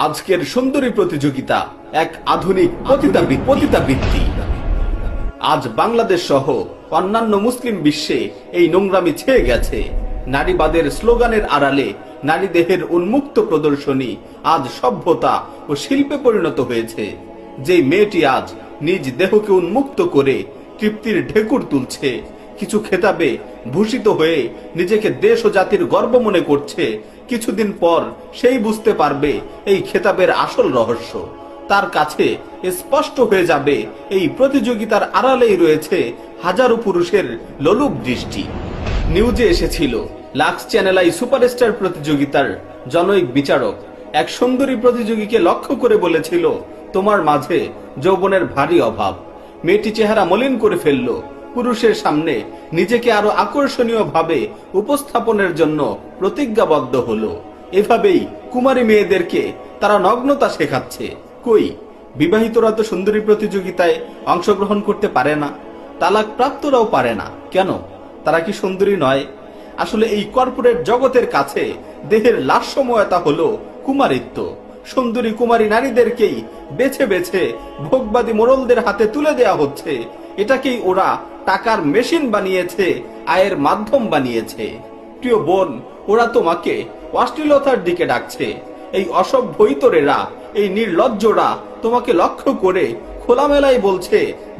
আজকের সুন্দরী প্রতিযোগিতা এক আধুনিক পতিতাবৃত্তি। আজ বাংলাদেশ সহ অন্যান্য মুসলিম বিশ্বে এই নোংরামি ছেয়ে গেছে। নারীবাদের স্লোগানের আড়ালে নারী দেহের উন্মুক্ত প্রদর্শনী আজ সভ্যতা ও শিল্পে পরিণত হয়েছে। যে মেয়েটি আজ নিজ দেহকে উন্মুক্ত করে তৃপ্তির ঢেকুর তুলছে, কিছু খেতাবে ভূষিত হয়ে নিজেকে দেশ ও জাতির গর্ব মনে করছে, কিছুদিন পর সেই বুঝতে পারবে এই খেতাবের আসল রহস্য। তার কাছে স্পষ্ট হয়ে যাবে এই প্রতিযোগিতার আড়ালেই রয়েছে হাজারো পুরুষের লোলুপ দৃষ্টি। নিউজে এসেছিল, লাক্স চ্যানেল আই সুপারস্টার প্রতিযোগিতার জনৈক বিচারক এক সুন্দরী প্রতিযোগীকে লক্ষ্য করে বলেছিল, তোমার মাঝে যৌবনের ভারী অভাব। মেয়েটি চেহারা মলিন করে ফেলল, পুরুষের সামনে নিজেকে আরো আকর্ষণীয় ভাবে উপস্থাপনের জন্য প্রতিজ্ঞাবদ্ধ হলো। এভাবেই কুমারী মেয়েদেরকে তারা নগ্নতা শেখাচ্ছে। কই, বিবাহিতরা তো সুন্দরী প্রতিযোগিতায় অংশগ্রহণ করতে পারে না, তালাক প্রাপ্তরাও পারে না। কেন? তারা কি সুন্দরী নয়? আসলে এই কর্পোরেট জগতের কাছে দেহের লাস্যময়তা হলো কুমারিত্ব। সুন্দরী কুমারী নারীদেরকেই বেছে বেছে ভোগবাদী মোড়লদের হাতে তুলে দেয়া হচ্ছে। এটাকেই ওরা টাকার মেশিন বানিয়েছে, আয়ের মাধ্যম বানিয়েছে। প্রিয় বোন, ওরা তোমাকে অশ্লীলতার দিকে ডাকছে। এই অসভ্য ইতরেরা, এই নির্লজ্জরা তোমাকে লক্ষ্য করে খোলামেলায় বলছে,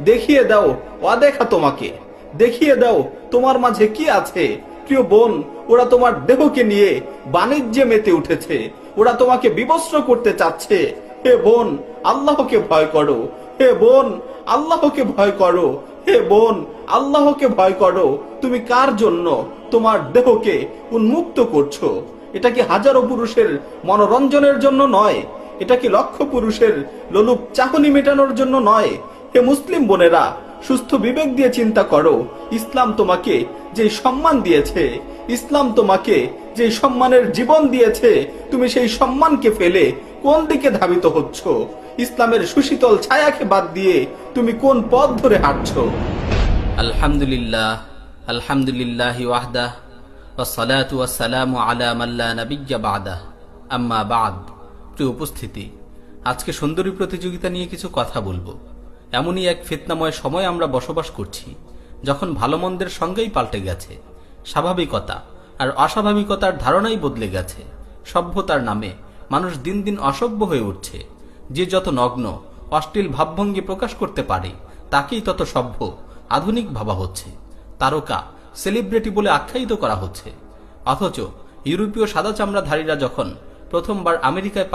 দেখিয়ে দাও অদেখা তোমাকে, দেখিয়ে দাও তোমার মাঝে কি আছে। প্রিয় বোন, ওরা তোমার দেহকে নিয়ে বাণিজ্যে মেতে উঠেছে। ওরা তোমাকে বিবস্ত্র করতে চাচ্ছে। হে বোন, আল্লাহকে ভয় করো। হে বোন, আল্লাহকে ভয় করো। হে বোন, আল্লাহকে ভয় করো। তুমি কার জন্য তোমার দেহকে উন্মুক্ত করছো? এটা কি হাজারো পুরুষের মনোরঞ্জনের জন্য নয়? এটা কি লক্ষ পুরুষের লোলুপ চাহনি মেটানোর জন্য নয়? হে মুসলিম বোনেরা, সুস্থ বিবেক দিয়ে চিন্তা করো। ইসলাম তোমাকে যে সম্মান দিয়েছে, ইসলাম তোমাকে যে সম্মানের জীবন দিয়েছে, তুমি সেই সম্মানকে ফেলে কোন দিকে ধাবিত হচ্ছ? ইসলামের সুশীতল ছায়াকে বাদ দিয়ে তুমি কোন পথ ধরে হাঁটছো? আলহামদুলিল্লাহ, আলহামদুলিল্লাহ ওয়াহদাহ, ওয়াসসালাতু ওয়াসসালামু আলা মান লা নাবিয়্যা বা'দাহ, আম্মা বা'দ। প্রিয় উপস্থিতি, আজকে সুন্দরী প্রতিযোগিতা নিয়ে কিছু কথা বলবো। এমনই এক ফিতনাময় সময় আমরা বসবাস করছি, যখন ভালো মন্দের সঙ্গেই পাল্টে গেছে। স্বাভাবিকতা আর অস্বাভাবিকতার ধারণাই বদলে গেছে। সভ্যতার নামে মানুষ দিন দিন অসভ্য হয়ে উঠছে। যে যত নগ্ন অশ্লীল ভাবভঙ্গি প্রকাশ করতে পারে, তাকেই তত সভ্য আধুনিক ভাবা হচ্ছে। তারকা, সেলিব্রিটি বলে আখ্যায়িত করা হচ্ছে। অথচ ইউরোপীয় সাদা চামড়াধারীরা যখন প্রথমবার আমেরিকায়